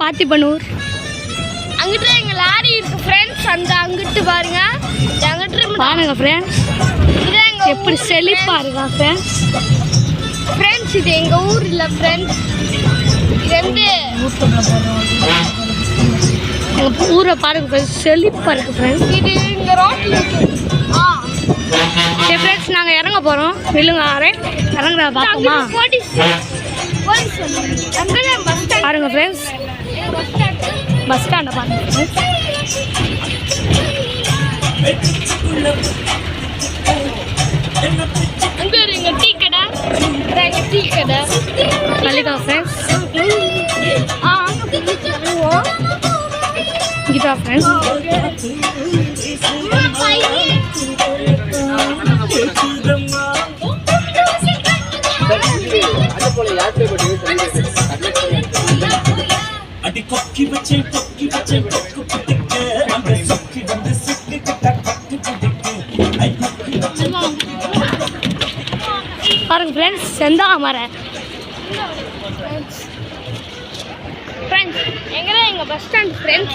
பார்த்திபனூர். அங்கிட்டு எங்கள் லாரி இருக்குது ஃப்ரெண்ட்ஸ். அந்த அங்கிட்டு பாருங்க, அங்கிட்டு பாருங்க ஃப்ரெண்ட்ஸ் எப்படி செழிப்பாக இருக்கா ஃப்ரெண்ட்ஸ். ஃப்ரெண்ட்ஸ் இது எங்கள் ஊர் இல்லை ஃப்ரெண்ட்ஸ், இது வந்து எங்கள் ஊரை பாருங்க ஃப்ரெண்ட்ஸ், செழிப்பாக இருக்குது ஃப்ரெண்ட்ஸ். இது இந்த ரோட்டில் இருக்குது. சரி ஃப்ரெண்ட்ஸ் நாங்கள் இறங்க போகிறோம். இல்லைங்க இறங்குறத பார்ப்போமா? பாருங்க ஃப்ரெண்ட்ஸ் பஸ் ஸ்டாண்டை பாருங்க ஃப்ரெண்ட்ஸ். அங்கே இருங்க டீ கடை, டீ கடை மல்லிகா ஃப்ரெண்ட்ஸ். கீதா ஃப்ரெண்ட்ஸ். பாருங்க ஃப்ரெண்ட்ஸ் செந்தாமரை. ஃப்ரெண்ட்ஸ் எங்கே எங்கள் பஸ் ஸ்டாண்ட் ஃப்ரெண்ட்ஸ்.